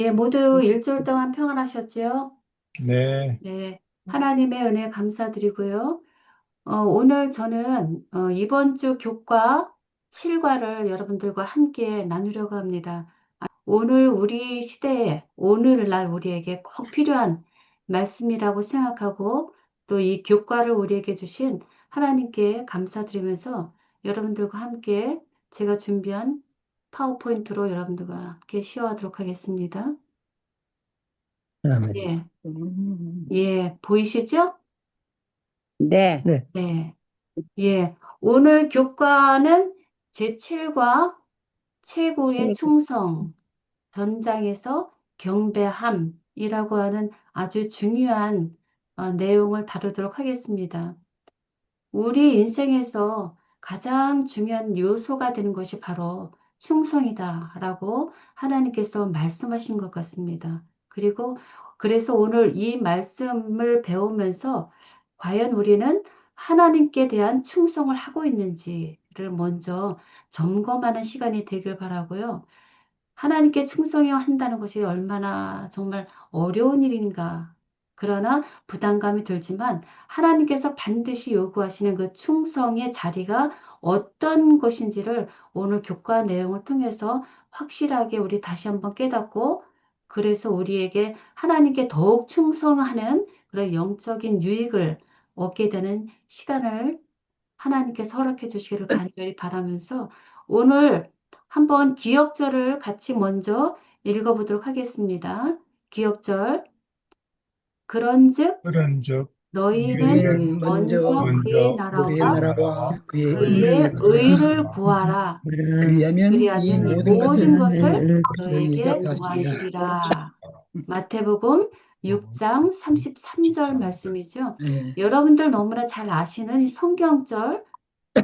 네, 모두 일주일 동안 평안하셨지요? 네, 네, 하나님의 은혜 감사드리고요. 오늘 저는 이번 주 교과 7과를 여러분들과 함께 나누려고 합니다. 오늘 우리 시대에, 오늘날 우리에게 꼭 필요한 말씀이라고 생각하고 또 이 교과를 우리에게 주신 하나님께 감사드리면서 여러분들과 함께 제가 준비한 파워포인트로 여러분들과 함께 시어하도록 하겠습니다. 아멘. 예. 예, 보이시죠? 네. 네. 네. 예. 오늘 교과는 제7과 최고의 최고. 충성, 전장에서 경배함이라고 하는 아주 중요한 내용을 다루도록 하겠습니다. 우리 인생에서 가장 중요한 요소가 되는 것이 바로 충성이다라고 하나님께서 말씀하신 것 같습니다. 그리고 그래서 오늘 이 말씀을 배우면서 과연 우리는 하나님께 대한 충성을 하고 있는지를 먼저 점검하는 시간이 되길 바라고요. 하나님께 충성해야 한다는 것이 얼마나 정말 어려운 일인가. 그러나 부담감이 들지만 하나님께서 반드시 요구하시는 그 충성의 자리가 어떤 것인지를 오늘 교과 내용을 통해서 확실하게 우리 다시 한번 깨닫고 그래서 우리에게 하나님께 더욱 충성하는 그런 영적인 유익을 얻게 되는 시간을 하나님께서 허락해 주시기를 간절히 바라면서 오늘 한번 기억절을 같이 먼저 읽어보도록 하겠습니다. 기억절. 그런즉 그런즉 너희는 너희는 너희는 먼저 먼저 그의 먼저 그의 나라와 그의 나라와 나라와 그의 그의 의를 그의 구하라. 의를 의를 구하라. 그리하면 이 그리하면 이 모든 모든 것을 것을 너희에게 너에게 더하시리라. 더하시리라. 마태복음 6장 33절 말씀이죠. 네. 여러분들 너무나 잘 아시는 이 성경절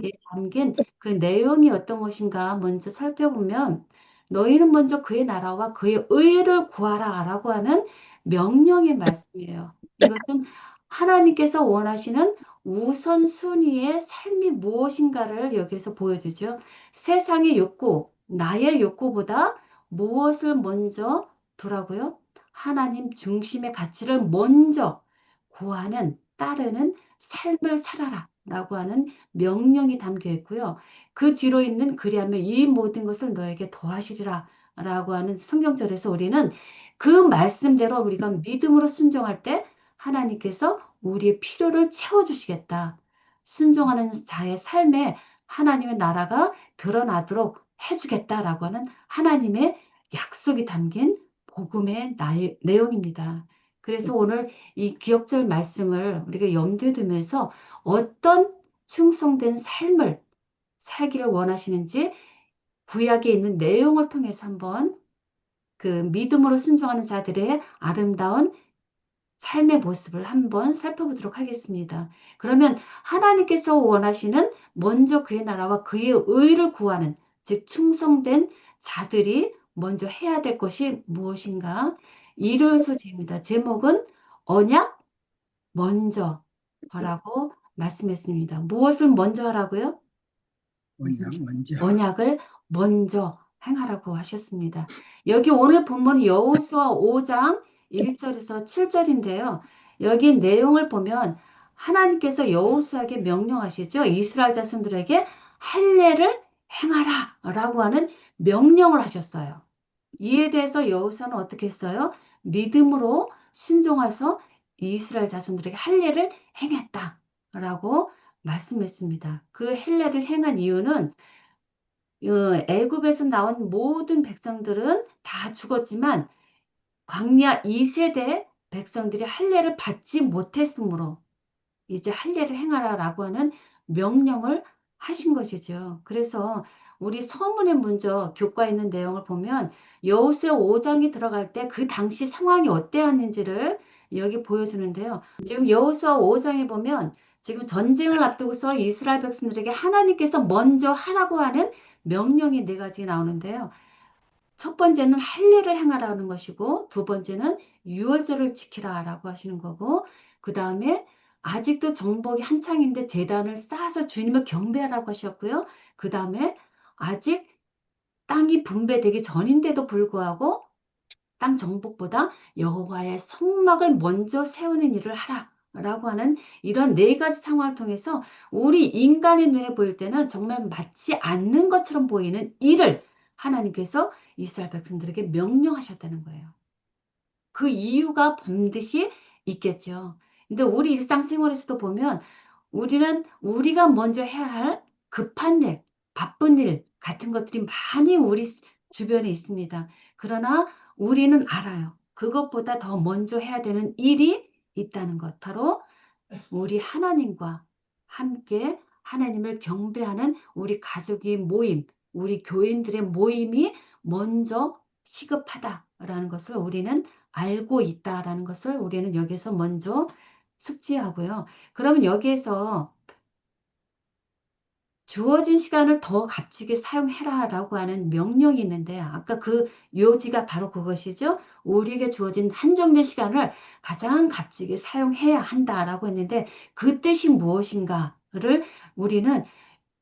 에 담긴 그 내용이 어떤 것인가 먼저 살펴보면 너희는 먼저 그의 나라와 그의 의를 구하라라고 하는 명령의 말씀이에요. 이것은 하나님께서 원하시는 우선순위의 삶이 무엇인가를 여기서 보여주죠. 세상의 욕구, 나의 욕구보다 무엇을 먼저 두라고요? 하나님 중심의 가치를 먼저 구하는, 따르는 삶을 살아라 라고 하는 명령이 담겨 있고요. 그 뒤로 있는 그리하면 이 모든 것을 너에게 더하시리라 라고 하는 성경절에서 우리는 그 말씀대로 우리가 믿음으로 순종할 때 하나님께서 우리의 필요를 채워주시겠다. 순종하는 자의 삶에 하나님의 나라가 드러나도록 해주겠다라고 하는 하나님의 약속이 담긴 복음의 내용입니다. 그래서 오늘 이 기억절 말씀을 우리가 염두에 두면서 어떤 충성된 삶을 살기를 원하시는지 구약에 있는 내용을 통해서 한번 그 믿음으로 순종하는 자들의 아름다운 삶의 모습을 한번 살펴보도록 하겠습니다. 그러면 하나님께서 원하시는 먼저 그의 나라와 그의 의를 구하는 즉 충성된 자들이 먼저 해야 될 것이 무엇인가? 이를 소지입니다. 제목은 언약 먼저 하라고 말씀했습니다. 무엇을 먼저 하라고요? 언약 먼저. 언약을 먼저 행하라고 하셨습니다. 여기 오늘 본문 여호수아 5장 1절에서 7절인데요. 여기 내용을 보면 하나님께서 여호수아에게 명령하시죠. 이스라엘 자손들에게 할례를 행하라 라고 하는 명령을 하셨어요. 이에 대해서 여호수아는 어떻게 했어요? 믿음으로 순종해서 이스라엘 자손들에게 할례를 행했다라고 말씀했습니다. 그 할례를 행한 이유는 애굽에서 나온 모든 백성들은 다 죽었지만 광야 2세대 백성들이 할례를 받지 못했으므로 이제 할례를 행하라라고 하는 명령을 하신 것이죠. 그래서 우리 서문에 먼저 교과에 있는 내용을 보면 여호수아 5장이 들어갈 때 그 당시 상황이 어때였는지를 여기 보여주는데요. 지금 여호수아 5장에 보면 지금 전쟁을 앞두고서 이스라엘 백성들에게 하나님께서 먼저 하라고 하는 명령이 네 가지 나오는데요. 첫 번째는 할례를 행하라는 것이고 두 번째는 유월절을 지키라라고 하시는 거고 그 다음에 아직도 정복이 한창인데 제단을 쌓아서 주님을 경배하라고 하셨고요. 그 다음에 아직 땅이 분배되기 전인데도 불구하고 땅 정복보다 여호와의 성막을 먼저 세우는 일을 하라. 라고 하는 이런 네 가지 상황을 통해서 우리 인간의 눈에 보일 때는 정말 맞지 않는 것처럼 보이는 일을 하나님께서 이스라엘 백성들에게 명령하셨다는 거예요. 그 이유가 반드시 있겠죠. 근데 우리 일상생활에서도 보면 우리는 우리가 먼저 해야 할 급한 일, 바쁜 일 같은 것들이 많이 우리 주변에 있습니다. 그러나 우리는 알아요. 그것보다 더 먼저 해야 되는 일이 있다는 것. 바로 우리 하나님과 함께 하나님을 경배하는 우리 가족의 모임, 우리 교인들의 모임이 먼저 시급하다라는 것을 우리는 알고 있다라는 것을 우리는 여기서 먼저 숙지하고요. 그러면 여기에서 주어진 시간을 더 값지게 사용해라라고 하는 명령이 있는데 아까 그 요지가 바로 그것이죠. 우리에게 주어진 한정된 시간을 가장 값지게 사용해야 한다라고 했는데 그 뜻이 무엇인가를 우리는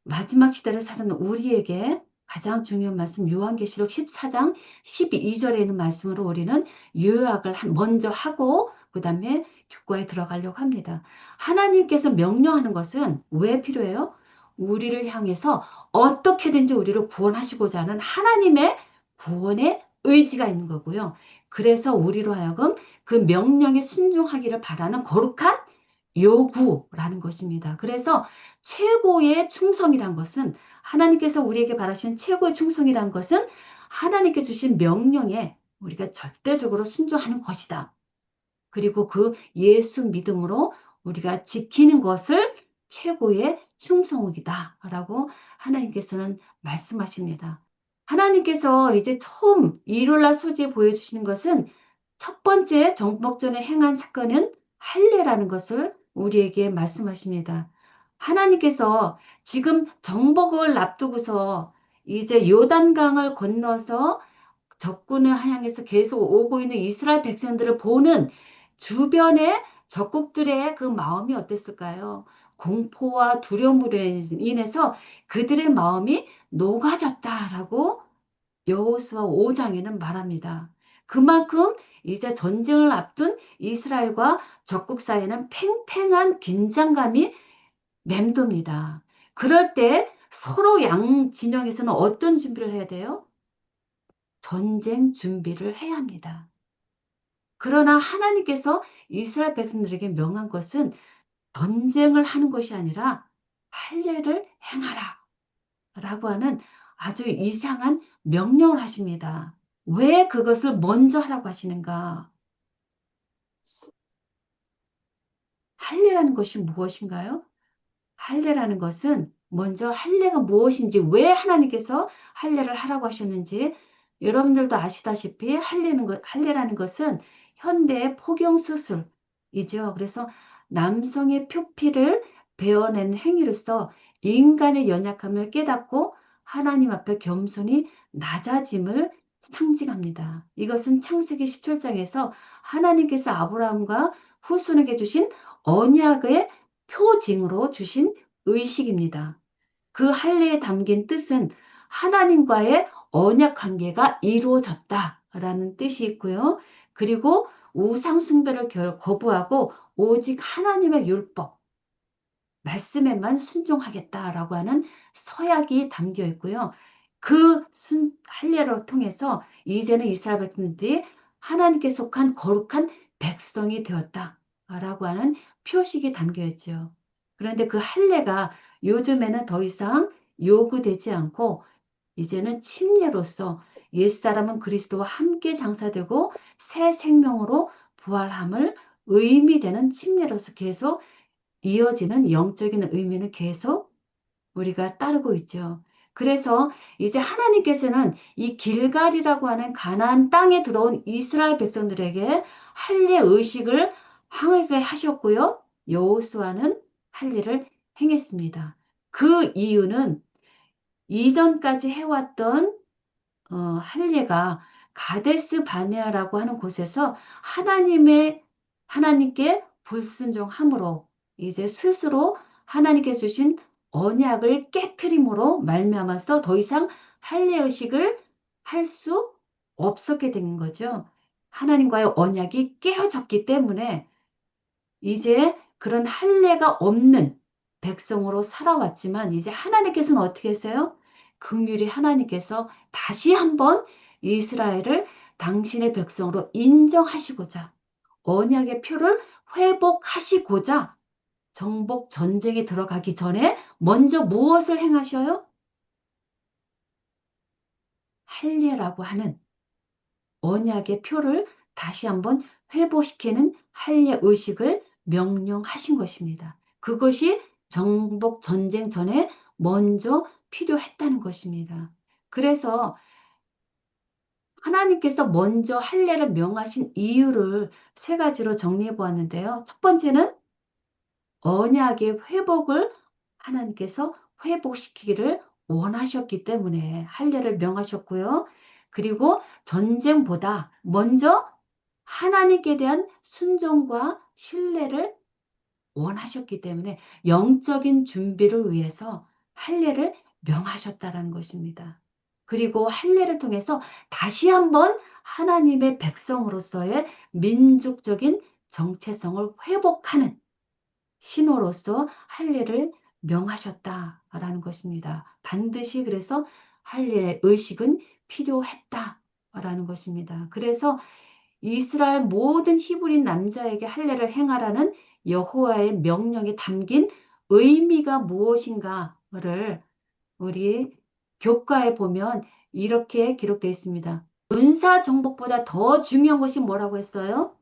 마지막 시대를 사는 우리에게 가장 중요한 말씀 요한계시록 14장 12절에 있는 말씀으로 우리는 요약을 먼저 하고 그 다음에 교과에 들어가려고 합니다. 하나님께서 명령하는 것은 왜 필요해요? 우리를 향해서 어떻게든지 우리를 구원하시고자 하는 하나님의 구원의 의지가 있는 거고요. 그래서 우리로 하여금 그 명령에 순종하기를 바라는 거룩한 요구라는 것입니다. 그래서 최고의 충성이란 것은 하나님께서 우리에게 바라시는 최고의 충성이란 것은 하나님께 주신 명령에 우리가 절대적으로 순종하는 것이다. 그리고 그 예수 믿음으로 우리가 지키는 것을 최고의 충성이다라고 하나님께서는 말씀하십니다. 하나님께서 이제 처음 일요일날 소지에 보여주시는 것은 첫 번째 정복전에 행한 사건은 할례라는 것을 우리에게 말씀하십니다. 하나님께서 지금 정복을 앞두고서 이제 요단강을 건너서 적군을 향해서 계속 오고 있는 이스라엘 백성들을 보는 주변의 적국들의 그 마음이 어땠을까요? 공포와 두려움으로 인해서 그들의 마음이 녹아졌다라고 여호수아 5장에는 말합니다. 그만큼 이제 전쟁을 앞둔 이스라엘과 적국 사이에는 팽팽한 긴장감이 맴돕니다. 그럴 때 서로 양 진영에서는 어떤 준비를 해야 돼요? 전쟁 준비를 해야 합니다. 그러나 하나님께서 이스라엘 백성들에게 명한 것은 전쟁을 하는 것이 아니라 할례를 행하라 라고 하는 아주 이상한 명령을 하십니다. 왜 그것을 먼저 하라고 하시는가? 할례라는 것이 무엇인가요? 할례라는 것은 먼저 할례가 무엇인지 왜 하나님께서 할례를 하라고 하셨는지 여러분들도 아시다시피 할례라는 것은 현대의 포경 수술이죠. 그래서 남성의 표피를 베어내는 행위로서 인간의 연약함을 깨닫고 하나님 앞에 겸손히 낮아짐을 상징합니다. 이것은 창세기 17장에서 하나님께서 아브라함과 후손에게 주신 언약의 표징으로 주신 의식입니다. 그 할례에 담긴 뜻은 하나님과의 언약 관계가 이루어졌다라는 뜻이 있고요. 그리고 우상 숭배를 거부하고 오직 하나님의 율법, 말씀에만 순종하겠다라고 하는 서약이 담겨 있고요. 그 할례를 통해서 이제는 이스라엘 백성들이 하나님께 속한 거룩한 백성이 되었다라고 하는 표식이 담겨 있죠. 그런데 그 할례가 요즘에는 더 이상 요구되지 않고 이제는 침례로서 옛사람은 그리스도와 함께 장사되고 새 생명으로 부활함을 의미되는 침례로서 계속 이어지는 영적인 의미는 계속 우리가 따르고 있죠. 그래서 이제 하나님께서는 이 길갈이라고 하는 가나안 땅에 들어온 이스라엘 백성들에게 할례 의식을 하게 하셨고요. 여호수아는 할례를 행했습니다. 그 이유는 이전까지 해왔던 할례가 가데스 바네아라고 하는 곳에서 하나님께 불순종함으로 이제 스스로 하나님께 주신 언약을 깨트림으로 말미암아서 더 이상 할례 의식을 할 수 없었게 된 거죠. 하나님과의 언약이 깨어졌기 때문에 이제 그런 할례가 없는 백성으로 살아왔지만 이제 하나님께서는 어떻게 하세요? 긍휼히 하나님께서 다시 한번 이스라엘을 당신의 백성으로 인정하시고자 언약의 표를 회복하시고자 정복 전쟁에 들어가기 전에 먼저 무엇을 행하셔요? 할례라고 하는 언약의 표를 다시 한번 회복시키는 할례 의식을 명령하신 것입니다. 그것이 정복 전쟁 전에 먼저 필요했다는 것입니다. 그래서 하나님께서 먼저 할례를 명하신 이유를 세 가지로 정리해 보았는데요. 첫 번째는 언약의 회복을 하나님께서 회복시키기를 원하셨기 때문에 할례를 명하셨고요. 그리고 전쟁보다 먼저 하나님께 대한 순종과 신뢰를 원하셨기 때문에 영적인 준비를 위해서 할례를 명하셨다라는 것입니다. 그리고 할례를 통해서 다시 한번 하나님의 백성으로서의 민족적인 정체성을 회복하는 신호로서 할례를 명하셨다라는 것입니다. 반드시 그래서 할례의 의식은 필요했다라는 것입니다. 그래서 이스라엘 모든 히브리 남자에게 할례를 행하라는 여호와의 명령에 담긴 의미가 무엇인가를 우리 교과에 보면 이렇게 기록되어 있습니다. 군사 정복보다 더 중요한 것이 뭐라고 했어요?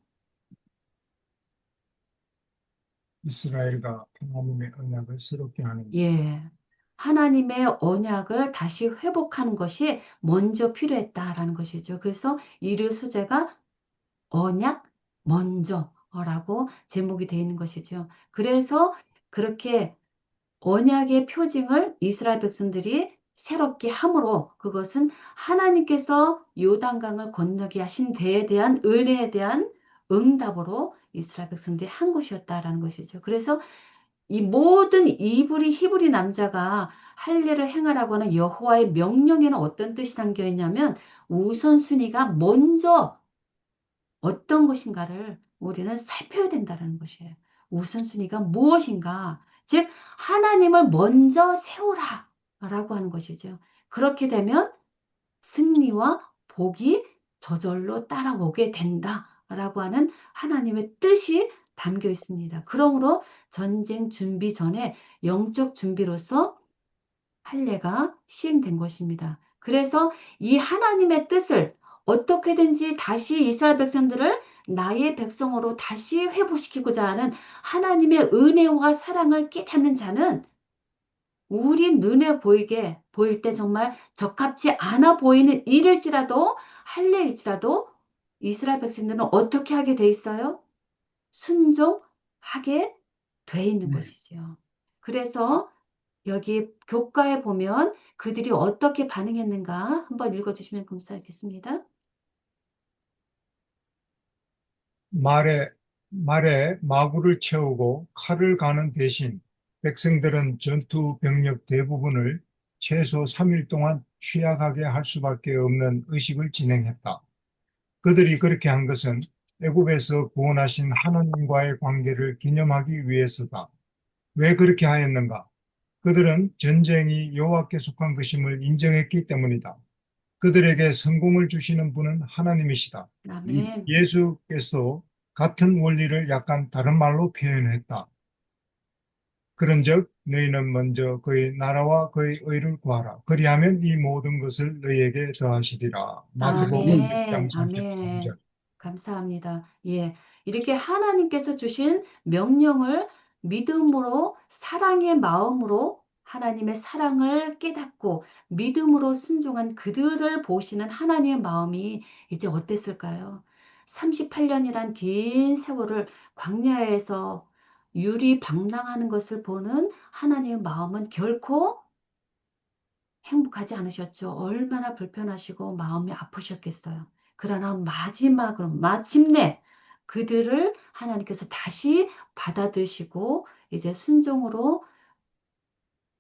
이스라엘과 하나님의 언약을 새롭게 하는 것. 예. 하나님의 언약을 다시 회복하는 것이 먼저 필요했다라는 것이죠. 그래서 일요 소재가 언약 먼저라고 제목이 되어 있는 것이죠. 그래서 그렇게 언약의 표징을 이스라엘 백성들이 새롭게 함으로 그것은 하나님께서 요단강을 건너게 하신 데에 대한 은혜에 대한 응답으로 이스라엘 백성들이 한 것이었다라는 것이죠. 그래서 이 모든 이브리 히브리 남자가 할례를 행하라고 하는 여호와의 명령에는 어떤 뜻이 담겨 있냐면 우선순위가 먼저 어떤 것인가를 우리는 살펴야 된다는 것이에요. 우선순위가 무엇인가? 즉 하나님을 먼저 세우라 라고 하는 것이죠. 그렇게 되면 승리와 복이 저절로 따라오게 된다라고 하는 하나님의 뜻이 담겨 있습니다. 그러므로 전쟁 준비 전에 영적 준비로서 할례가 시행된 것입니다. 그래서 이 하나님의 뜻을 어떻게든지 다시 이스라엘 백성들을 나의 백성으로 다시 회복시키고자 하는 하나님의 은혜와 사랑을 깨닫는 자는 우리 눈에 보일 때 정말 적합지 않아 보이는 일일지라도 할례일지라도 이스라엘 백성들은 어떻게 하게 돼 있어요? 순종하게 돼 있는 네. 것이죠. 그래서 여기 교과에 보면 그들이 어떻게 반응했는가 한번 읽어주시면 감사하겠습니다. 말에 마구를 채우고 칼을 가는 대신 백성들은 전투 병력 대부분을 최소 3일 동안 취약하게 할 수밖에 없는 의식을 진행했다. 그들이 그렇게 한 것은 애굽에서 구원하신 하나님과의 관계를 기념하기 위해서다. 왜 그렇게 하였는가? 그들은 전쟁이 여호와께 속한 것임을 인정했기 때문이다. 그들에게 성공을 주시는 분은 하나님이시다. 아멘. 예수께서도 같은 원리를 약간 다른 말로 표현했다. 그런즉 너희는 먼저 그의 나라와 그의 의를 구하라. 그리하면 이 모든 것을 너희에게 더하시리라. 마태복음 아멘. 6장 아멘. 아멘. 33절. 감사합니다. 예. 이렇게 하나님께서 주신 명령을 믿음으로 사랑의 마음으로 하나님의 사랑을 깨닫고 믿음으로 순종한 그들을 보시는 하나님의 마음이 이제 어땠을까요? 38년이란 긴 세월을 광야에서 유리방랑하는 것을 보는 하나님의 마음은 결코 행복하지 않으셨죠. 얼마나 불편하시고 마음이 아프셨겠어요. 그러나 마지막으로 마침내 그들을 하나님께서 다시 받아들이시고 이제 순종으로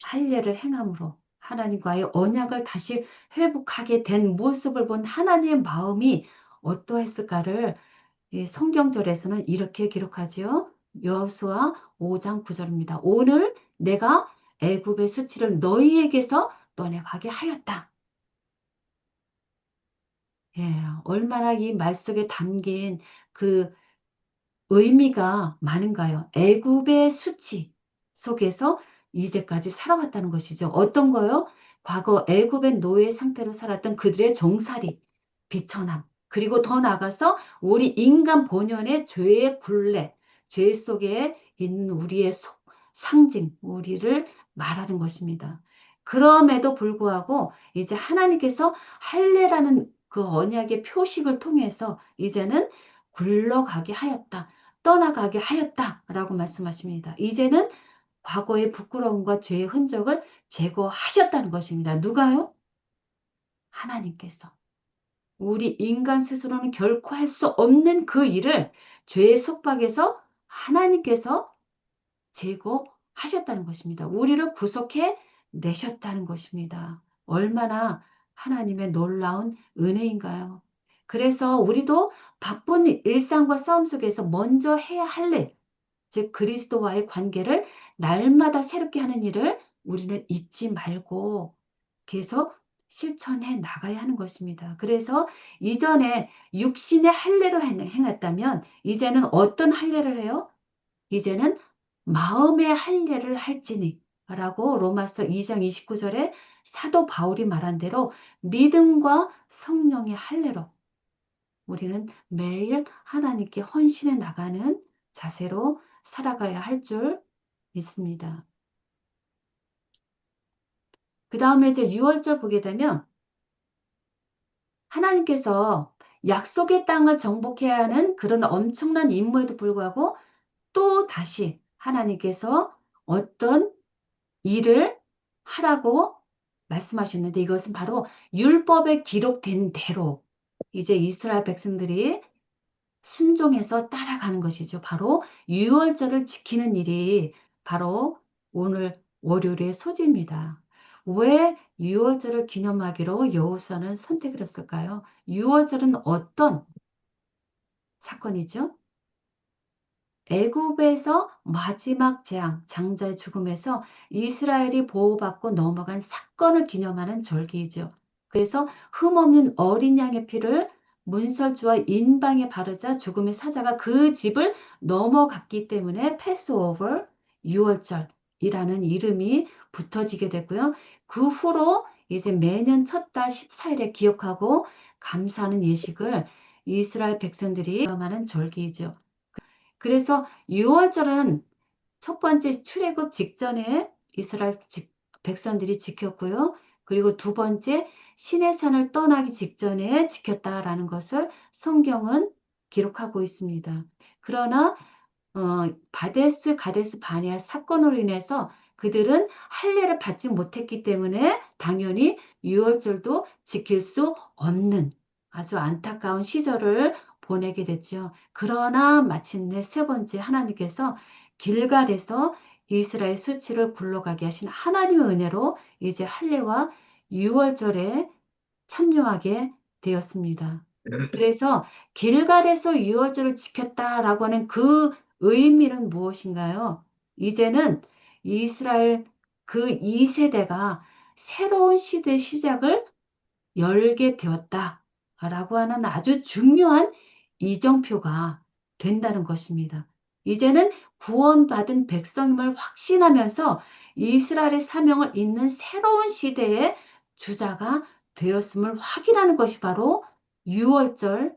할례를 행함으로 하나님과의 언약을 다시 회복하게 된 모습을 본 하나님의 마음이 어떠했을까를 이 성경절에서는 이렇게 기록하지요. 여호수아 5장 9절입니다. 오늘 내가 애굽의 수치를 너희에게서 떠내가게 하였다. 예, 얼마나 이 말 속에 담긴 그 의미가 많은가요? 애굽의 수치 속에서 이제까지 살아왔다는 것이죠. 어떤 거요? 과거 애굽의 노예 상태로 살았던 그들의 종살이, 비천함, 그리고 더 나아가서 우리 인간 본연의 죄의 굴레, 죄 속에 있는 우리의 상징, 우리를 말하는 것입니다. 그럼에도 불구하고 이제 하나님께서 할례라는 그 언약의 표식을 통해서 이제는 굴러가게 하였다. 떠나가게 하였다라고 말씀하십니다. 이제는 과거의 부끄러움과 죄의 흔적을 제거하셨다는 것입니다. 누가요? 하나님께서. 우리 인간 스스로는 결코 할 수 없는 그 일을 죄의 속박에서 하나님께서 제거하셨다는 것입니다. 우리를 구속해 내셨다는 것입니다. 얼마나 하나님의 놀라운 은혜인가요? 그래서 우리도 바쁜 일상과 싸움 속에서 먼저 해야 할 일, 즉 그리스도와의 관계를 날마다 새롭게 하는 일을 우리는 잊지 말고 계속 실천해 나가야 하는 것입니다. 그래서 이전에 육신의 할례로 행했다면 이제는 어떤 할례를 해요? 이제는 마음의 할례를 할지니 라고 로마서 2장 29절에 사도 바울이 말한 대로 믿음과 성령의 할례로 우리는 매일 하나님께 헌신해 나가는 자세로 살아가야 할 줄 믿습니다. 그 다음에 이제 6월절 보게 되면 하나님께서 약속의 땅을 정복해야 하는 그런 엄청난 임무에도 불구하고 또 다시 하나님께서 어떤 일을 하라고 말씀하셨는데 이것은 바로 율법에 기록된 대로 이제 이스라엘 백성들이 순종해서 따라가는 것이죠. 바로 유월절을 지키는 일이 바로 오늘 월요일의 소재입니다. 왜 유월절을 기념하기로 여호수아는 선택을 했을까요? 유월절은 어떤 사건이죠? 애굽에서 마지막 재앙, 장자의 죽음에서 이스라엘이 보호받고 넘어간 사건을 기념하는 절기이죠. 그래서 흠없는 어린 양의 피를 문설주와 인방에 바르자 죽음의 사자가 그 집을 넘어갔기 때문에 패스오버, 유월절이라는 이름이 붙어지게 되고요. 그 후로 이제 매년 첫 달 14일에 기억하고 감사하는 예식을 이스라엘 백성들이 기념하는 절기이죠. 그래서 6월절은 첫 번째 출애굽 직전에 이스라엘 백성들이 지켰고요. 그리고 두 번째 시내산을 떠나기 직전에 지켰다라는 것을 성경은 기록하고 있습니다. 그러나 바데스 가데스 바네아 사건으로 인해서 그들은 할례를 받지 못했기 때문에 당연히 유월절도 지킬 수 없는 아주 안타까운 시절을 보내게 됐죠. 그러나 마침내 세 번째 하나님께서 길갈에서 이스라엘 수치를 굴러가게 하신 하나님의 은혜로 이제 할례와 유월절에 참여하게 되었습니다. 그래서 길갈에서 유월절을 지켰다라고 하는 그 의미는 무엇인가요? 이제는 이스라엘 그 2세대가 새로운 시대의 시작을 열게 되었다라고 하는 아주 중요한 이정표가 된다는 것입니다. 이제는 구원받은 백성임을 확신하면서 이스라엘의 사명을 잇는 새로운 시대의 주자가 되었음을 확인하는 것이 바로 유월절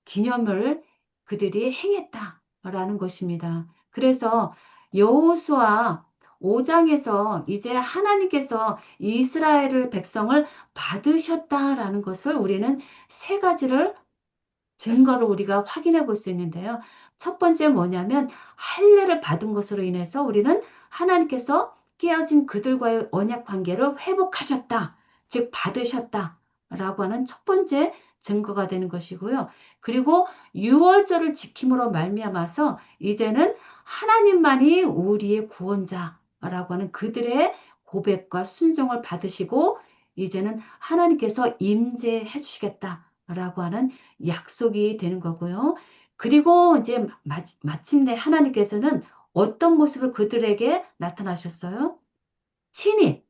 기념을 그들이 행했다라는 것입니다. 그래서 여호수아 5장에서 이제 하나님께서 이스라엘을 백성을 받으셨다라는 것을 우리는 세 가지를 증거를 우리가 확인해 볼 수 있는데요. 첫 번째 뭐냐면 할례를 받은 것으로 인해서 우리는 하나님께서 깨어진 그들과의 언약 관계를 회복하셨다. 즉 받으셨다라고 하는 첫 번째 증거가 되는 것이고요. 그리고 유월절을 지킴으로 말미암아서 이제는 하나님만이 우리의 구원자라고 하는 그들의 고백과 순종을 받으시고 이제는 하나님께서 임재해 주시겠다. 라고 하는 약속이 되는 거고요. 그리고 이제 마침내 하나님께서는 어떤 모습을 그들에게 나타나셨어요? 친히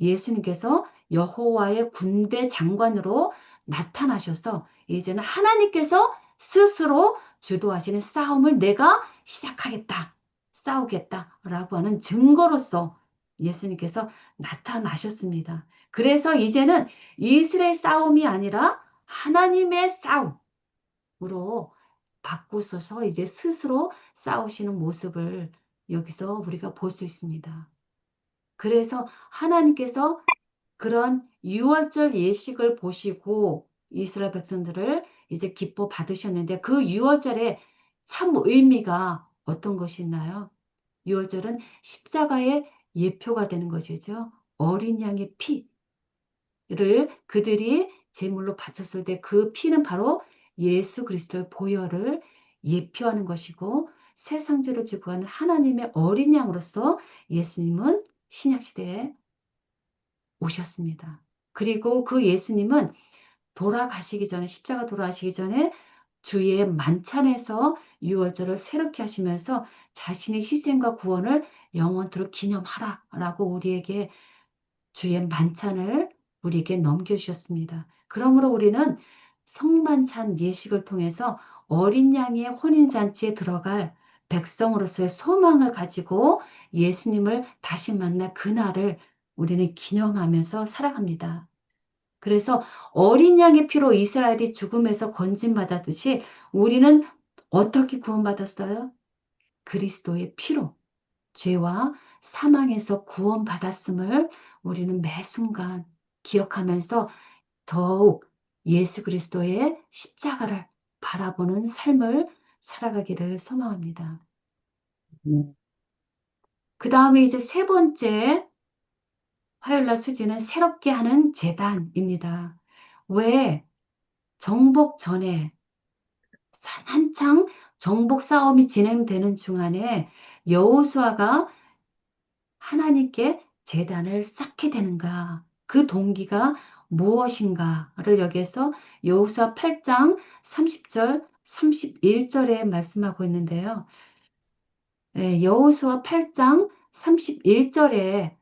예수님께서 여호와의 군대 장관으로 나타나셔서 이제는 하나님께서 스스로 주도하시는 싸움을 내가 시작하겠다, 싸우겠다라고 하는 증거로서 예수님께서 나타나셨습니다. 그래서 이제는 이스라엘 싸움이 아니라 하나님의 싸움으로 바꾸셔서 이제 스스로 싸우시는 모습을 여기서 우리가 볼 수 있습니다. 그래서 하나님께서 그런 유월절 예식을 보시고 이스라엘 백성들을 이제 기뻐 받으셨는데 그 유월절에 참 의미가 어떤 것이 있나요? 유월절은 십자가의 예표가 되는 것이죠. 어린 양의 피를 그들이 제물로 바쳤을 때 그 피는 바로 예수 그리스도의 보혈을 예표하는 것이고 세상죄를 지고 가는 하나님의 어린 양으로서 예수님은 신약시대에 오셨습니다. 그리고 그 예수님은 돌아가시기 전에 십자가 돌아가시기 전에 주의 만찬에서 유월절을 새롭게 하시면서 자신의 희생과 구원을 영원토록 기념하라라고 우리에게 주의 만찬을 우리에게 넘겨주셨습니다. 그러므로 우리는 성만찬 예식을 통해서 어린 양의 혼인잔치에 들어갈 백성으로서의 소망을 가지고 예수님을 다시 만날 그날을 우리는 기념하면서 살아갑니다. 그래서 어린 양의 피로 이스라엘이 죽음에서 건진받았듯이 우리는 어떻게 구원받았어요? 그리스도의 피로 죄와 사망에서 구원받았음을 우리는 매 순간 기억하면서 더욱 예수 그리스도의 십자가를 바라보는 삶을 살아가기를 소망합니다. 음, 그 다음에 이제 세 번째 화요일날 수지는 새롭게 하는 제단입니다. 왜 정복 전에 한창 정복 싸움이 진행되는 중간에 여호수아가 하나님께 제단을 쌓게 되는가? 그 동기가 무엇인가를 여기에서 여호수아 8장 30절, 31절에 말씀하고 있는데요. 여호수아 8장 31절에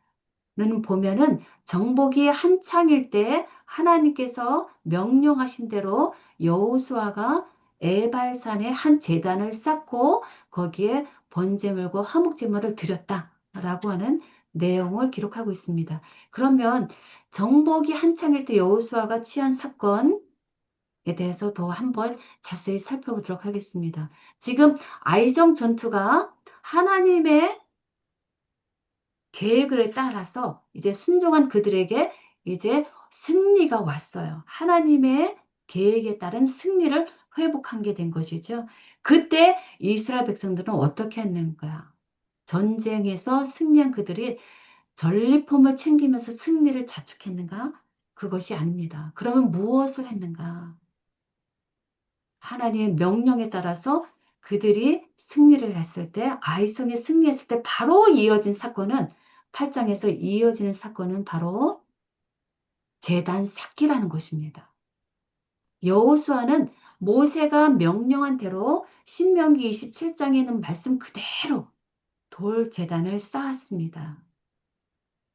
는 보면은 정복이 한창일 때 하나님께서 명령하신 대로 여호수아가 에발산에 한 제단을 쌓고 거기에 번제물과 화목제물을 드렸다라고 하는 내용을 기록하고 있습니다. 그러면 정복이 한창일 때 여호수아가 취한 사건에 대해서 더 한번 자세히 살펴보도록 하겠습니다. 지금 아이정 전투가 하나님의 계획을 따라서 이제 순종한 그들에게 이제 승리가 왔어요. 하나님의 계획에 따른 승리를 회복한 게 된 것이죠. 그때 이스라엘 백성들은 어떻게 했는가? 전쟁에서 승리한 그들이 전리품을 챙기면서 승리를 자축했는가? 그것이 아닙니다. 그러면 무엇을 했는가? 하나님의 명령에 따라서 그들이 승리를 했을 때, 아이성이 승리했을 때 바로 이어진 사건은 8장에서 이어지는 사건은 바로 제단 쌓기라는 것입니다. 여호수아는 모세가 명령한 대로 신명기 27장에 있는 말씀 그대로 돌 제단을 쌓았습니다.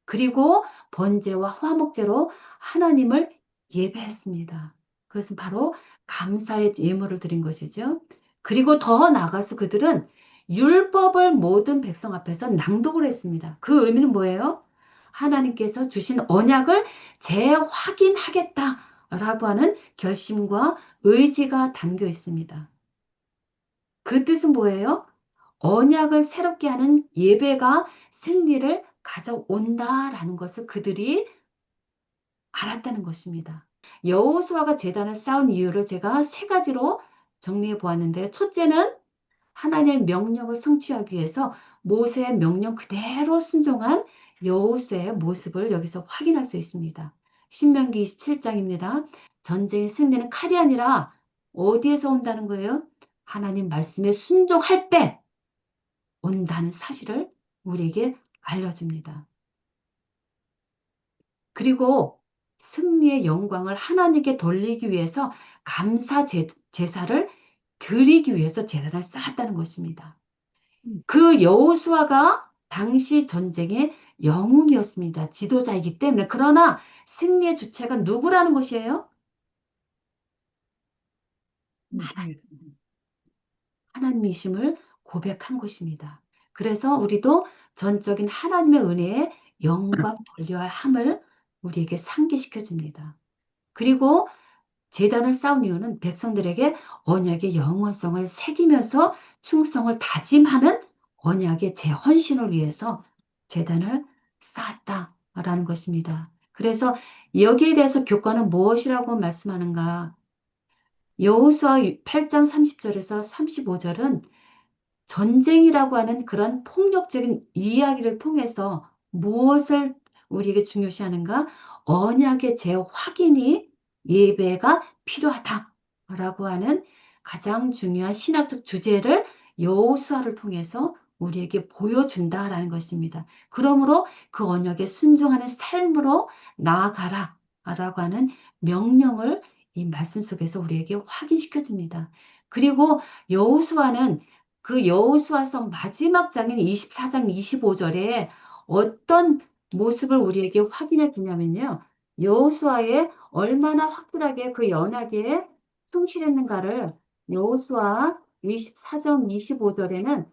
그리고 번제와 화목제로 하나님을 예배했습니다. 그것은 바로 감사의 예물을 드린 것이죠. 그리고 더 나아가서 그들은 율법을 모든 백성 앞에서 낭독을 했습니다. 그 의미는 뭐예요? 하나님께서 주신 언약을 재확인하겠다라고 하는 결심과 의지가 담겨 있습니다. 그 뜻은 뭐예요? 언약을 새롭게 하는 예배가 승리를 가져온다라는 것을 그들이 알았다는 것입니다. 여호수아가 제단을 쌓은 이유를 제가 세 가지로 정리해 보았는데, 첫째는 하나님의 명령을 성취하기 위해서 모세의 명령 그대로 순종한 여호수아의 모습을 여기서 확인할 수 있습니다. 신명기 27장입니다. 전쟁의 승리는 칼이 아니라 어디에서 온다는 거예요? 하나님 말씀에 순종할 때 온다는 사실을 우리에게 알려줍니다. 그리고 승리의 영광을 하나님께 돌리기 위해서 감사 제사를 드리기 위해서 제단을 쌓았다는 것입니다. 그 여호수아가 당시 전쟁의 영웅이었습니다. 지도자이기 때문에. 그러나 승리의 주체가 누구라는 것이에요? 하나님이심을 고백한 것입니다. 그래서 우리도 전적인 하나님의 은혜에 영광 돌려야 함을 우리에게 상기시켜 줍니다. 그리고 제단을 쌓은 이유는 백성들에게 언약의 영원성을 새기면서 충성을 다짐하는 언약의 재헌신을 위해서 제단을 쌓았다라는 것입니다. 그래서 여기에 대해서 교과는 무엇이라고 말씀하는가? 여호수아 8장 30절에서 35절은 전쟁이라고 하는 그런 폭력적인 이야기를 통해서 무엇을 우리에게 중요시하는가? 언약의 재확인이 예배가 필요하다라고 하는 가장 중요한 신학적 주제를 여호수아를 통해서 우리에게 보여준다라는 것입니다. 그러므로 그 언약에 순종하는 삶으로 나아가라라고 하는 명령을 이 말씀 속에서 우리에게 확인시켜 줍니다. 그리고 여호수아는 그 여호수아서 마지막 장인 24장 25절에 어떤 모습을 우리에게 확인해 주냐면요. 여호수아에 얼마나 확실하게 그 언약에 충실했는가를 여호수아 24장 25절에는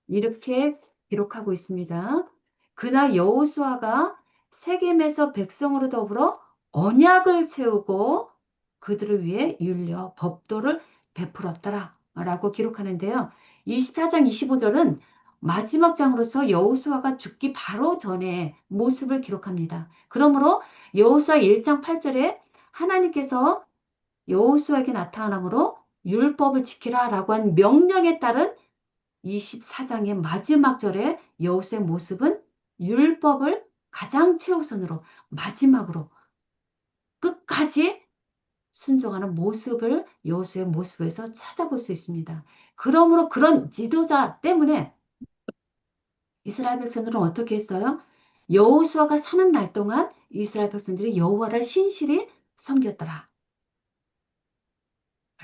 이렇게 기록하고 있습니다. 그날 여호수아가 세겜에서 백성으로 더불어 언약을 세우고 그들을 위해 율려 법도를 베풀었더라 라고 기록하는데요. 24장 25절은 마지막 장으로서 여호수아가 죽기 바로 전에 모습을 기록합니다. 그러므로 여호수아 1장 8절에 하나님께서 여호수아에게 나타나므로 율법을 지키라라고 한 명령에 따른 24장의 마지막 절에 여호수아의 모습은 율법을 가장 최우선으로 마지막으로 끝까지 순종하는 모습을 여호수아의 모습에서 찾아볼 수 있습니다. 그러므로 그런 지도자 때문에 이스라엘 백성들은 어떻게 했어요? 여호수아가 사는 날 동안 이스라엘 백성들이 여호와를 신실히 섬겼더라.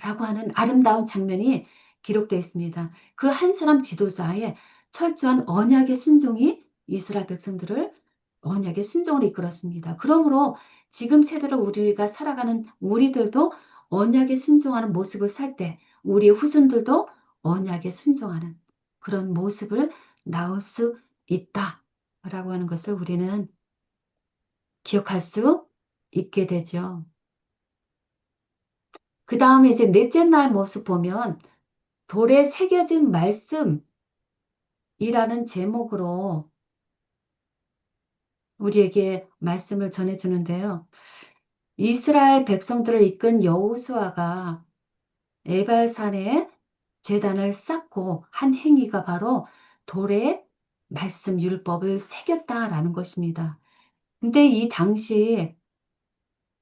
라고 하는 아름다운 장면이 기록되어 있습니다. 그 한 사람 지도자의 철저한 언약의 순종이 이스라엘 백성들을 언약의 순종으로 이끌었습니다. 그러므로 지금 세대를 우리가 살아가는 우리들도 언약에 순종하는 모습을 살 때 우리의 후손들도 언약에 순종하는 그런 모습을 나올 수 있다라고 하는 것을 우리는 기억할 수 있게 되죠. 그 다음에 이제 넷째 날 모습 보면 돌에 새겨진 말씀이라는 제목으로 우리에게 말씀을 전해주는데요. 이스라엘 백성들을 이끈 여호수아가 에발산에 제단을 쌓고 한 행위가 바로 돌에 말씀 율법을 새겼다라는 것입니다. 근데 이 당시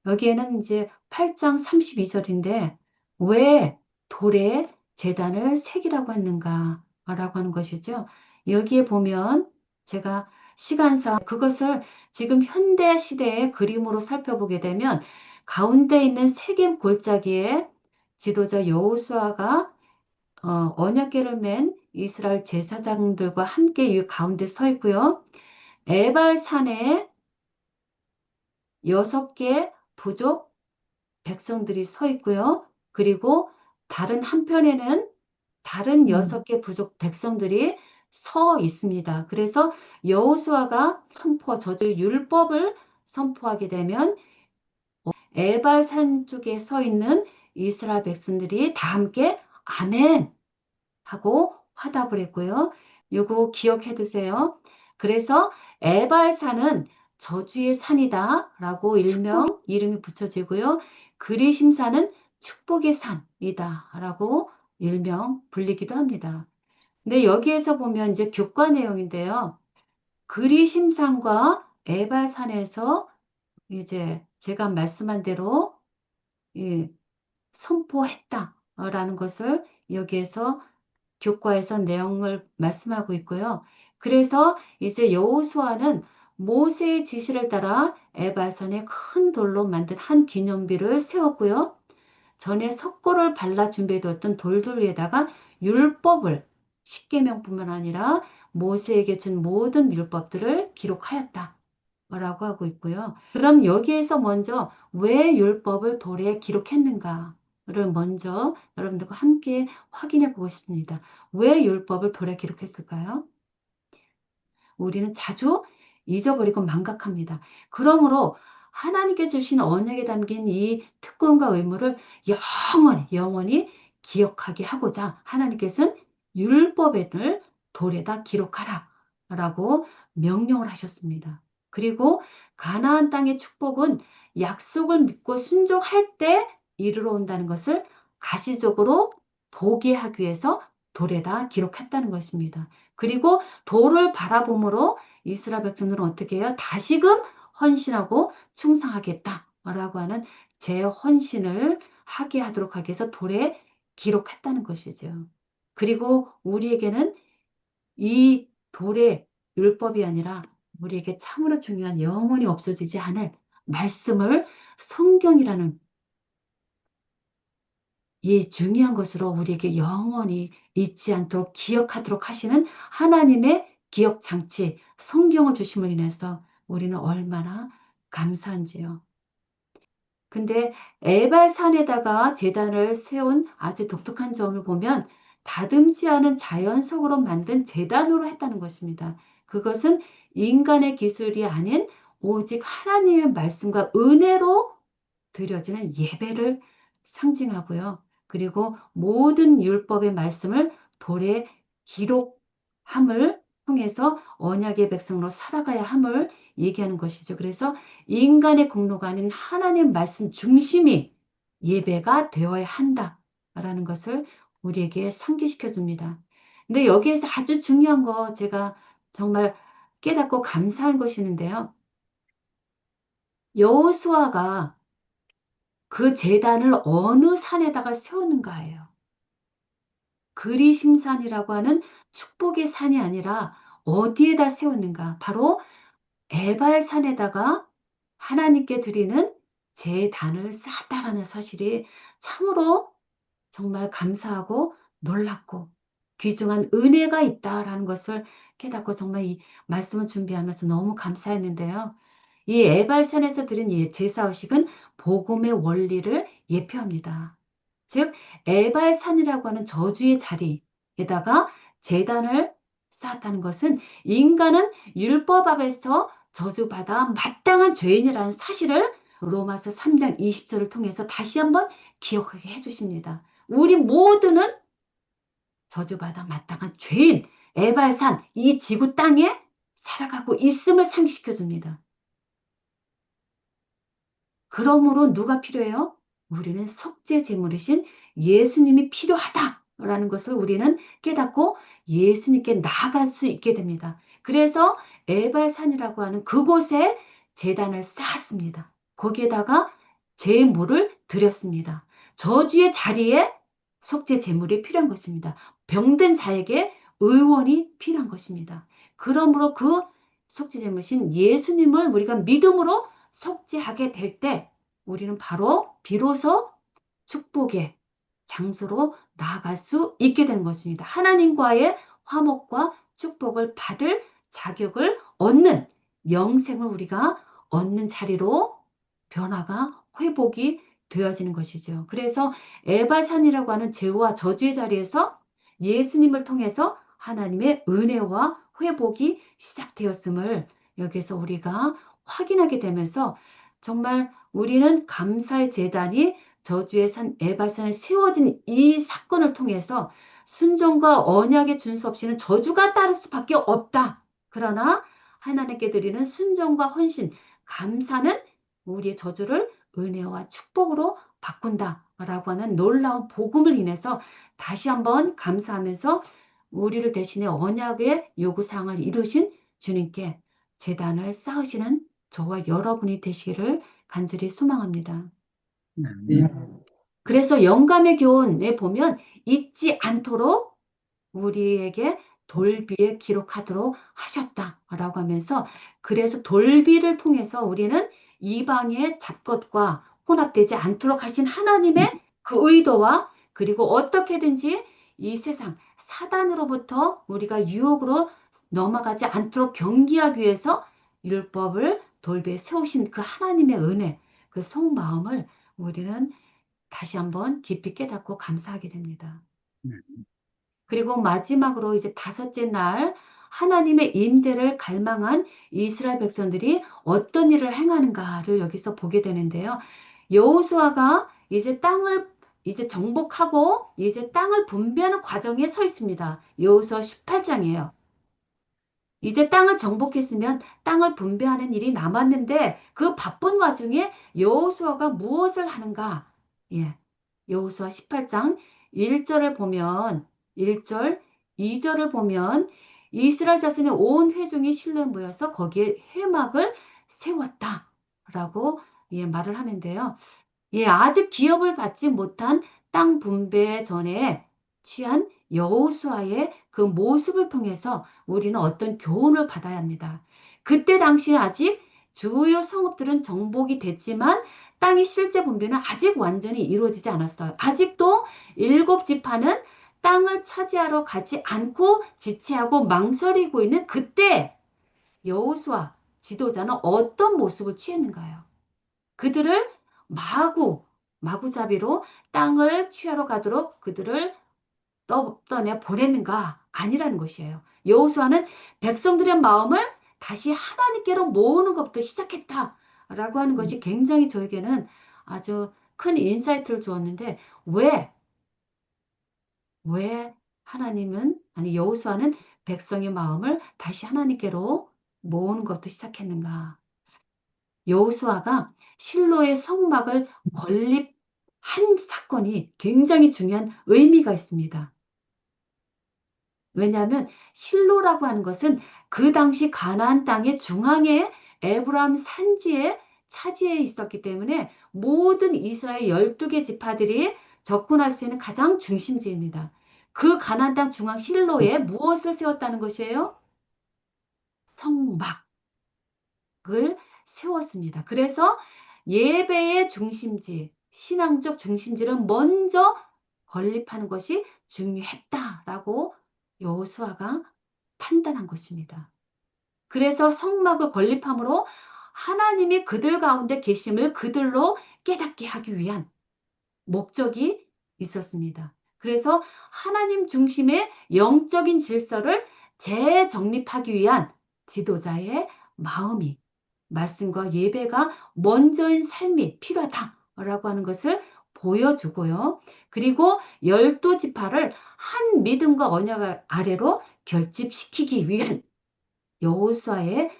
여기에는 이제 8장 32절인데 왜 돌에 제단을 새기라고 했는가라고 하는 것이죠. 여기에 보면 제가 시간상 그것을 지금 현대 시대의 그림으로 살펴보게 되면 가운데 있는 세겜 골짜기에 지도자 여호수아가 언약궤를 맨 이스라엘 제사장들과 함께 이 가운데 서 있고요. 에발산에 6개 부족 백성들이 서 있고요. 그리고 다른 한편에는 다른 6개 부족 백성들이 서 있습니다. 그래서 여호수아가 저주 율법을 선포하게 되면 에발산 쪽에 서 있는 이스라엘 백성들이 다 함께 아멘 하고 화답을 했고요. 요거 기억해 두세요. 그래서 에발산은 저주의 산이다 라고 이름이 붙여지고요. 그리심산은 축복의 산이다 라고 일명 불리기도 합니다. 근데 여기에서 보면 이제 교과 내용인데요. 그리심산과 에발산에서 이제 제가 말씀한 대로 선포했다라는 것을 여기에서 교과에서 내용을 말씀하고 있고요. 그래서 이제 여호수아는 모세의 지시를 따라 에발산에 큰 돌로 만든 한 기념비를 세웠고요. 전에 석고를 발라 준비해뒀던 돌들 위에다가 율법을, 십계명뿐만 아니라 모세에게 준 모든 율법들을 기록하였다 라고 하고 있고요. 그럼 여기에서 먼저 왜 율법을 돌에 기록했는가를 먼저 여러분들과 함께 확인해 보고 싶습니다. 왜 율법을 돌에 기록했을까요? 우리는 자주 잊어버리고 망각합니다. 그러므로 하나님께 주신 언약에 담긴 이 특권과 의무를 영원히 기억하게 하고자 하나님께서는 율법을 돌에다 기록하라 라고 명령을 하셨습니다. 그리고 가나안 땅의 축복은 약속을 믿고 순종할 때 이르러 온다는 것을 가시적으로 보게 하기 위해서 돌에다 기록했다는 것입니다. 그리고 돌을 바라봄으로 이스라엘 백성들은 어떻게 해요? 다시금 헌신하고 충성하겠다라고 하는 재헌신을 하게 하도록 하기 위해서 돌에 기록했다는 것이죠. 그리고 우리에게는 이 돌의 율법이 아니라 우리에게 참으로 중요한 영원히 없어지지 않을 말씀을 성경이라는 이 중요한 것으로 우리에게 영원히 잊지 않도록 기억하도록 하시는 하나님의 기억 장치, 성경을 주심으로 인해서 우리는 얼마나 감사한지요. 근데 에발산에다가 제단을 세운 아주 독특한 점을 보면 다듬지 않은 자연석으로 만든 제단으로 했다는 것입니다. 그것은 인간의 기술이 아닌 오직 하나님의 말씀과 은혜로 드려지는 예배를 상징하고요. 그리고 모든 율법의 말씀을 돌에 기록함을 통해서 언약의 백성으로 살아가야 함을 얘기하는 것이죠. 그래서 인간의 공로가 아닌 하나님 말씀 중심이 예배가 되어야 한다라는 것을 우리에게 상기시켜 줍니다. 근데 여기에서 아주 중요한 거 제가 정말 깨닫고 감사한 것이 있는데요. 여호수아가 그 제단을 어느 산에다가 세우는가예요. 그리심산이라고 하는 축복의 산이 아니라 어디에다 세웠는가? 바로 에발산에다가 하나님께 드리는 제단을 쌓았다라는 사실이 참으로 정말 감사하고 놀랍고 귀중한 은혜가 있다라는 것을 깨닫고 정말 이 말씀을 준비하면서 너무 감사했는데요. 이 에발산에서 드린 이 제사의식은 복음의 원리를 예표합니다. 즉 에발산이라고 하는 저주의 자리에다가 제단을 쌓았다는 것은 인간은 율법 앞에서 저주받아 마땅한 죄인이라는 사실을 로마서 3장 20절을 통해서 다시 한번 기억하게 해주십니다. 우리 모두는 저주받아 마땅한 죄인, 에발산, 이 지구 땅에 살아가고 있음을 상기시켜 줍니다. 그러므로 누가 필요해요? 우리는 속죄 제물이신 예수님이 필요하다라는 것을 우리는 깨닫고 예수님께 나아갈 수 있게 됩니다. 그래서 에발산이라고 하는 그곳에 제단을 쌓았습니다. 거기에다가 제물을 드렸습니다. 저주의 자리에 속죄 제물이 필요한 것입니다. 병든 자에게 의원이 필요한 것입니다. 그러므로 그 속죄 제물이신 예수님을 우리가 믿음으로 속죄하게 될 때 우리는 바로 비로소 축복의 장소로 나아갈 수 있게 되는 것입니다. 하나님과의 화목과 축복을 받을 자격을 얻는 영생을 우리가 얻는 자리로 변화가 회복이 되어지는 것이죠. 그래서 에발산이라고 하는 죄와 저주의 자리에서 예수님을 통해서 하나님의 은혜와 회복이 시작되었음을 여기서 우리가 확인하게 되면서 정말 우리는 감사의 제단이 저주의 산 에발산에 세워진 이 사건을 통해서 순종과 언약의 준수 없이는 저주가 따를 수밖에 없다. 그러나 하나님께 드리는 순종과 헌신, 감사는 우리의 저주를 은혜와 축복으로 바꾼다라고 하는 놀라운 복음을 인해서 다시 한번 감사하면서 우리를 대신해 언약의 요구사항을 이루신 주님께 제단을 쌓으시는 저와 여러분이 되시기를 간절히 소망합니다. 아멘. 그래서 영감의 교훈에 보면 잊지 않도록 우리에게 돌비에 기록하도록 하셨다라고 하면서 그래서 돌비를 통해서 우리는 이방의 잡것과 혼합되지 않도록 하신 하나님의 그 의도와 그리고 어떻게든지 이 세상 사단으로부터 우리가 유혹으로 넘어가지 않도록 경계하기 위해서 율법을 돌베 세우신 그 하나님의 은혜, 그 속마음을 우리는 다시 한번 깊이 깨닫고 감사하게 됩니다. 네. 그리고 마지막으로 이제 다섯째 날 하나님의 임재를 갈망한 이스라엘 백성들이 어떤 일을 행하는가를 여기서 보게 되는데요. 여호수아가 이제 땅을 이제 정복하고 이제 땅을 분배하는 과정에 서 있습니다. 여호수아 18장이에요. 이제 땅을 정복했으면 땅을 분배하는 일이 남았는데 그 바쁜 와중에 여호수아가 무엇을 하는가? 예. 여호수아 18장 1절을 보면 1절, 2절을 보면 이스라엘 자손의 온 회중이 실로에 모여서 거기에 회막을 세웠다라고 예, 말을 하는데요. 예, 아직 기업을 받지 못한 땅 분배 전에 취한 여호수아의 그 모습을 통해서 우리는 어떤 교훈을 받아야 합니다. 그때 당시에 아직 주요 성읍들은 정복이 됐지만 땅의 실제 분배는 아직 완전히 이루어지지 않았어요. 아직도 일곱 지파는 땅을 차지하러 가지 않고 지체하고 망설이고 있는 그때 여호수아 지도자는 어떤 모습을 취했는가요? 그들을 마구잡이로 땅을 취하러 가도록 그들을 떠내 보냈는가? 아니라는 것이에요. 여호수아는 백성들의 마음을 다시 하나님께로 모으는 것부터 시작했다라고 하는 것이 굉장히 저에게는 아주 큰 인사이트를 주었는데 왜, 왜 아니 여호수아는 백성의 마음을 다시 하나님께로 모으는 것부터 시작했는가? 여호수아가 실로의 성막을 건립한 사건이 굉장히 중요한 의미가 있습니다. 왜냐하면 실로라고 하는 것은 그 당시 가나안 땅의 중앙에 에브라임 산지에 차지해 있었기 때문에 모든 이스라엘 12개 지파들이 접근할 수 있는 가장 중심지입니다. 그 가나안 땅 중앙 실로에 무엇을 세웠다는 것이에요? 성막. 을 세웠습니다. 그래서 예배의 중심지, 신앙적 중심지를 먼저 건립하는 것이 중요했다라고 여호수아가 판단한 것입니다. 그래서 성막을 건립함으로 하나님이 그들 가운데 계심을 그들로 깨닫게 하기 위한 목적이 있었습니다. 그래서 하나님 중심의 영적인 질서를 재정립하기 위한 지도자의 마음이 말씀과 예배가 먼저인 삶이 필요하다라고 하는 것을 보여주고요. 그리고 12지파를 한 믿음과 언약 아래로 결집시키기 위한 여호수아의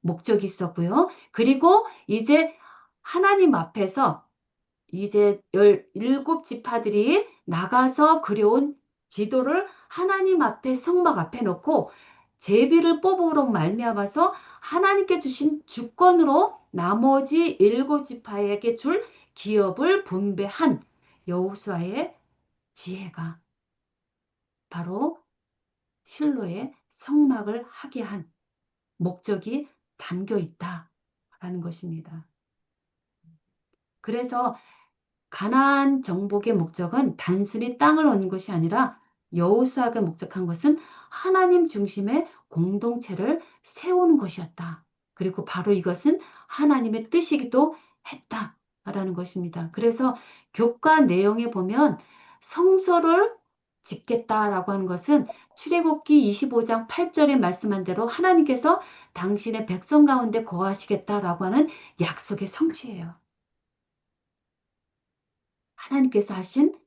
목적이 있었고요. 그리고 이제 하나님 앞에서 이제 17지파들이 나가서 그려온 지도를 하나님 앞에 성막 앞에 놓고 제비를 뽑으로 말미암아서 하나님께 주신 주권으로 나머지 7지파에게 줄 기업을 분배한 여호수아의 지혜가 바로 실로의 성막을 하게 한 목적이 담겨 있다라는 것입니다. 그래서 가나안 정복의 목적은 단순히 땅을 얻는 것이 아니라 여호수아가 목적한 것은 하나님 중심의 공동체를 세우는 것이었다. 그리고 바로 이것은 하나님의 뜻이기도 했다라는 것입니다. 그래서 교과 내용에 보면 성소를 짓겠다라고 하는 것은 출애굽기 25장 8절에 말씀한 대로 하나님께서 당신의 백성 가운데 거하시겠다라고 하는 약속의 성취예요. 하나님께서 하신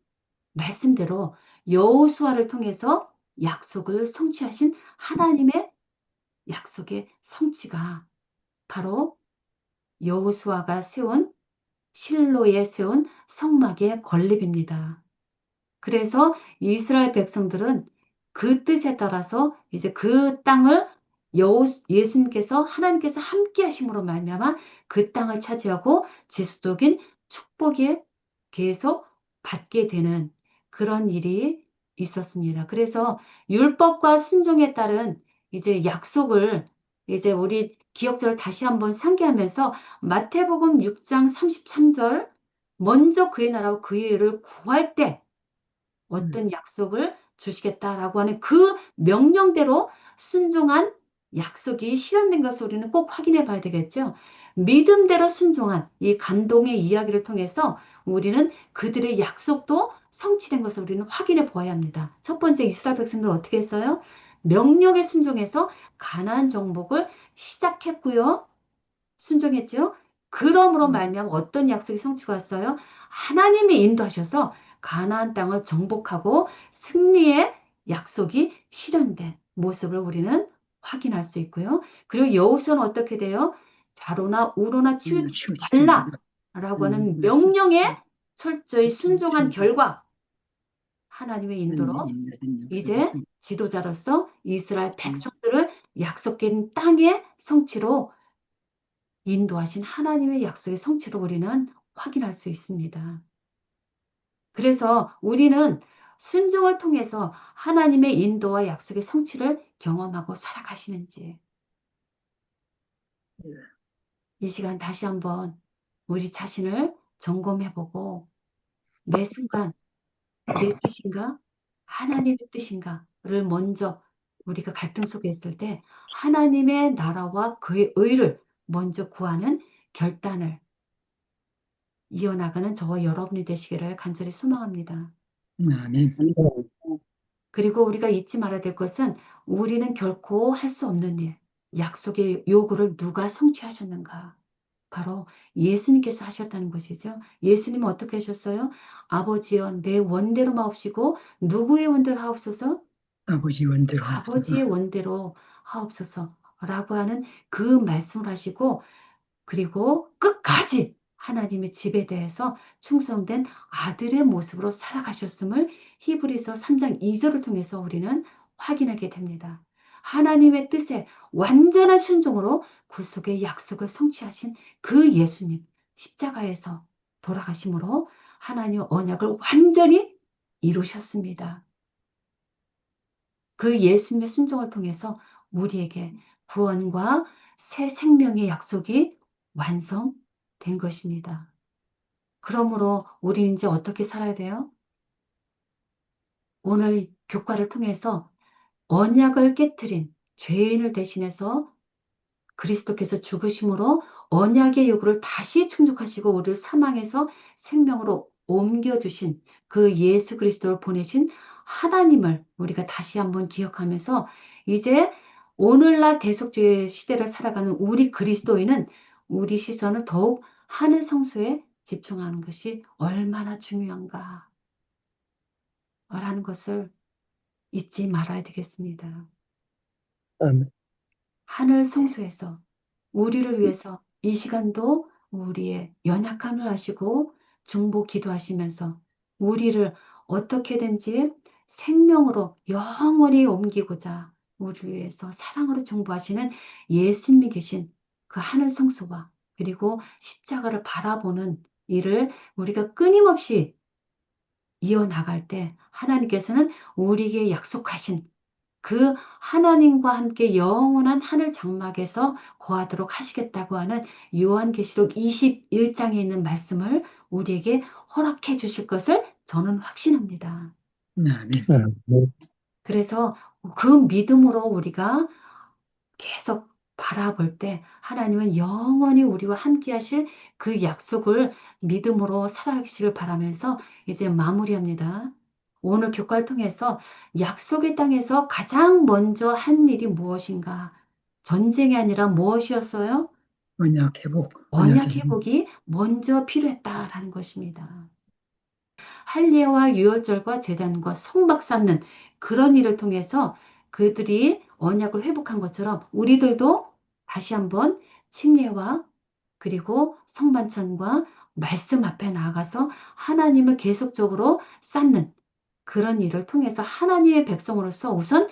말씀대로 여호수아를 통해서 약속을 성취하신 하나님의 약속의 성취가 바로 여호수아가 세운 실로에 세운 성막의 건립입니다. 그래서 이스라엘 백성들은 그 뜻에 따라서 이제 그 땅을 예수님께서 하나님께서 함께 하심으로 말미암아 그 땅을 차지하고 지수적인 축복에 계속 받게 되는 그런 일이 있었습니다. 그래서 율법과 순종에 따른 이제 약속을 이제 우리 기억절을 다시 한번 상기하면서 마태복음 6장 33절 먼저 그의 나라와 그의 의를 구할 때 어떤 약속을 주시겠다라고 하는 그 명령대로 순종한 약속이 실현된 것을 우리는 꼭 확인해 봐야 되겠죠. 믿음대로 순종한 이 감동의 이야기를 통해서 우리는 그들의 약속도 성취된 것을 우리는 확인해 보아야 합니다. 첫 번째 이스라엘 백성들은 어떻게 했어요? 명령에 순종해서 가나안 정복을 시작했고요. 순종했죠. 그러므로 말미암아 어떤 약속이 성취가 왔어요? 하나님이 인도하셔서 가나안 땅을 정복하고 승리의 약속이 실현된 모습을 우리는 확인할 수 있고요. 그리고 여호수아는 어떻게 돼요? 좌로나 우로나 치우치지 치우치지 말라. 말라라고 하는 말씀. 명령에 철저히 순종한 순종. 결과 하나님의 인도로 하나님의 인도된 이제 결과. 지도자로서 이스라엘 백성들을 약속된 땅의 성취로 인도하신 하나님의 약속의 성취를 우리는 확인할 수 있습니다. 그래서 우리는 순종을 통해서 하나님의 인도와 약속의 성취를 경험하고 살아가시는지 이 시간 다시 한번 우리 자신을 점검해보고 매 순간 내 뜻인가? 하나님의 뜻인가를 먼저 우리가 갈등 속에 있을 때 하나님의 나라와 그의 의를 먼저 구하는 결단을 이어나가는 저와 여러분이 되시기를 간절히 소망합니다. 아멘. 그리고 우리가 잊지 말아야 될 것은 우리는 결코 할 수 없는 일, 약속의 요구를 누가 성취하셨는가? 바로 예수님께서 하셨다는 것이죠. 예수님은 어떻게 하셨어요? 아버지여 내 원대로 마옵시고 누구의 원대로 하옵소서? 아버지 원대로 하옵소서. 아버지의 원대로 하옵소서라고 하는 그 말씀을 하시고 그리고 끝까지 하나님의 집에 대해서 충성된 아들의 모습으로 살아가셨음을 히브리서 3장 2절을 통해서 우리는 확인하게 됩니다. 하나님의 뜻에 완전한 순종으로 구속의 약속을 성취하신 그 예수님 십자가에서 돌아가심으로 하나님의 언약을 완전히 이루셨습니다. 그 예수님의 순종을 통해서 우리에게 구원과 새 생명의 약속이 완성된 것입니다. 그러므로 우리는 이제 어떻게 살아야 돼요? 오늘 교과를 통해서 언약을 깨뜨린 죄인을 대신해서 그리스도께서 죽으심으로 언약의 요구를 다시 충족하시고 우리를 사망에서 생명으로 옮겨주신 그 예수 그리스도를 보내신 하나님을 우리가 다시 한번 기억하면서 이제 오늘날 대속죄의 시대를 살아가는 우리 그리스도인은 우리 시선을 더욱 하늘 성소에 집중하는 것이 얼마나 중요한가 라는 것을 잊지 말아야 되겠습니다. 아멘. 하늘 성소에서 우리를 위해서 이 시간도 우리의 연약함을 아시고 중보 기도하시면서 우리를 어떻게든지 생명으로 영원히 옮기고자 우리를 위해서 사랑으로 중보하시는 예수님이 계신 그 하늘 성소와 그리고 십자가를 바라보는 일을 우리가 끊임없이 이어나갈 때 하나님께서는 우리에게 약속하신 그 하나님과 함께 영원한 하늘 장막에서 거하도록 하시겠다고 하는 요한계시록 21장에 있는 말씀을 우리에게 허락해 주실 것을 저는 확신합니다. 아멘. 그래서 그 믿음으로 우리가 계속 바라볼 때 하나님은 영원히 우리와 함께 하실 그 약속을 믿음으로 살아가시길 바라면서 이제 마무리합니다. 오늘 교과를 통해서 약속의 땅에서 가장 먼저 한 일이 무엇인가? 전쟁이 아니라 무엇이었어요? 언약 회복. 언약 회복이 먼저 필요했다라는 것입니다. 할례와 유월절과 제단과 성막 쌓는 그런 일을 통해서 그들이 언약을 회복한 것처럼 우리들도 다시 한번 침례와 그리고 성만찬과 말씀 앞에 나아가서 하나님을 계속적으로 쌓는 그런 일을 통해서 하나님의 백성으로서 우선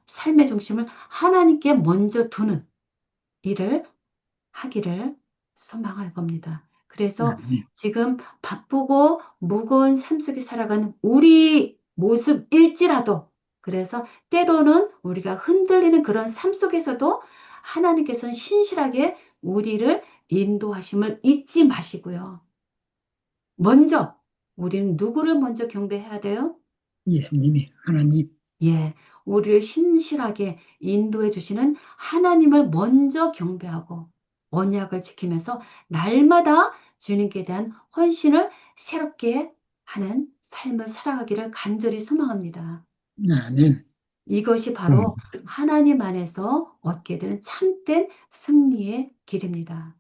삶의 중심을 하나님께 먼저 두는 일을 하기를 소망할 겁니다. 그래서 아멘. 지금 바쁘고 무거운 삶 속에 살아가는 우리 모습일지라도 그래서 때로는 우리가 흔들리는 그런 삶 속에서도 하나님께서는 신실하게 우리를 인도하심을 잊지 마시고요. 먼저 우리는 누구를 먼저 경배해야 돼요? 예수님이 하나님. 예, 우리를 신실하게 인도해 주시는 하나님을 먼저 경배하고 언약을 지키면서 날마다 주님께 대한 헌신을 새롭게 하는 삶을 살아가기를 간절히 소망합니다. 아멘. 이것이 바로 하나님 안에서 얻게 되는 참된 승리의 길입니다.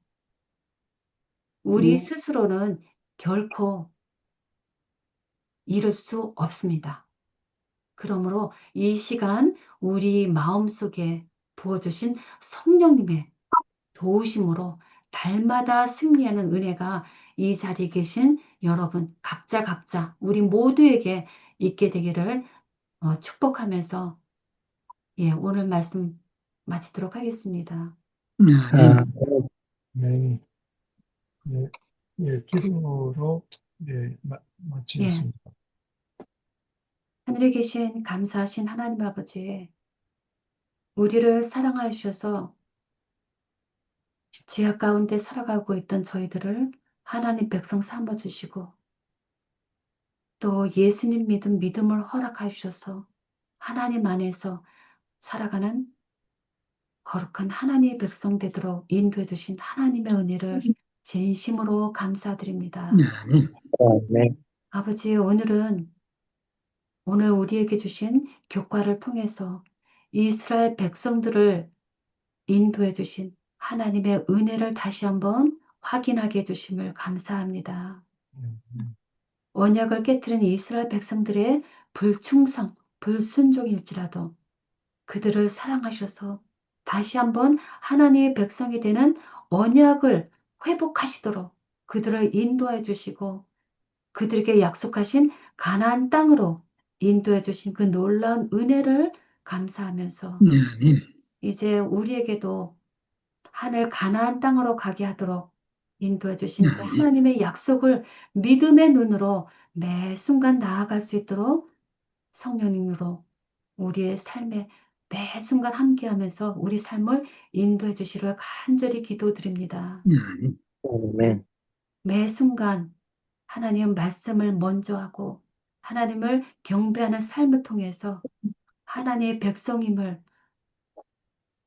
우리 스스로는 결코 이룰 수 없습니다. 그러므로 이 시간 우리 마음속에 부어주신 성령님의 도우심으로 달마다 승리하는 은혜가 이 자리에 계신 여러분 각자 우리 모두에게 있게 되기를 축복하면서 오늘 말씀 마치도록 하겠습니다. 아멘. 네, 네, 기도로 예, 마치겠습니다. 하늘에 계신 감사하신 하나님 아버지, 우리를 사랑하여 주셔서 죄악 가운데 살아가고 있던 저희들을 하나님 백성 삼아 주시고 또 예수님 믿음을 허락하여 주셔서 하나님 안에서 살아가는 거룩한 하나님의 백성 되도록 인도해 주신 하나님의 은혜를 진심으로 감사드립니다. 아멘. 아버지, 오늘 우리에게 주신 교과를 통해서 이스라엘 백성들을 인도해 주신 하나님의 은혜를 다시 한번 확인하게 해주심을 감사합니다. 언약을 깨뜨린 이스라엘 백성들의 불충성, 불순종일지라도 그들을 사랑하셔서 다시 한번 하나님의 백성이 되는 언약을 회복하시도록 그들을 인도해 주시고 그들에게 약속하신 가나안 땅으로 인도해 주신 그 놀라운 은혜를 감사하면서 아멘. 이제 우리에게도 하늘 가나안 땅으로 가게 하도록 인도해 주신 그 아멘. 하나님의 약속을 믿음의 눈으로 매 순간 나아갈 수 있도록 성령님으로 우리의 삶에 매 순간 함께하면서 우리 삶을 인도해 주시를 간절히 기도드립니다. 아멘. 매 순간 하나님 말씀을 먼저 하고 하나님을 경배하는 삶을 통해서 하나님의 백성임을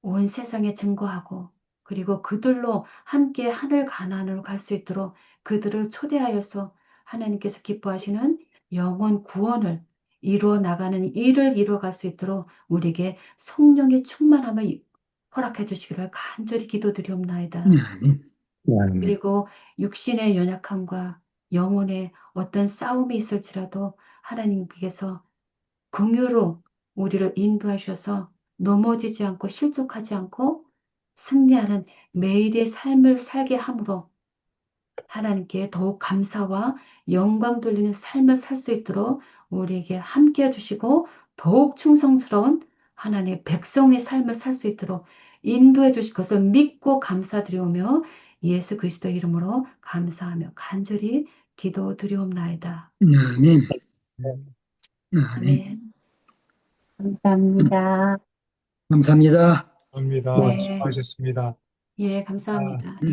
온 세상에 증거하고 그리고 그들로 함께 하늘 가나안으로 갈 수 있도록 그들을 초대하여서 하나님께서 기뻐하시는 영혼 구원을 이루어 나가는 일을 이루어갈 수 있도록 우리에게 성령의 충만함을 허락해 주시기를 간절히 기도드리옵나이다. 아멘. 그리고 육신의 연약함과 영혼의 어떤 싸움이 있을지라도 하나님께서 긍휼로 우리를 인도하셔서 넘어지지 않고 실족하지 않고 승리하는 매일의 삶을 살게 함으로 하나님께 더욱 감사와 영광 돌리는 삶을 살 수 있도록 우리에게 함께 해주시고 더욱 충성스러운 하나님의 백성의 삶을 살 수 있도록 인도해 주실 것을 믿고 감사드리오며 예수 그리스도 이름으로 감사하며 간절히 기도드리옵나이다. 아멘. 아멘. 아멘. 감사합니다. 감사합니다. 감사합니다. 네, 수고하셨습니다. 예, 아, 감사합니다. 예.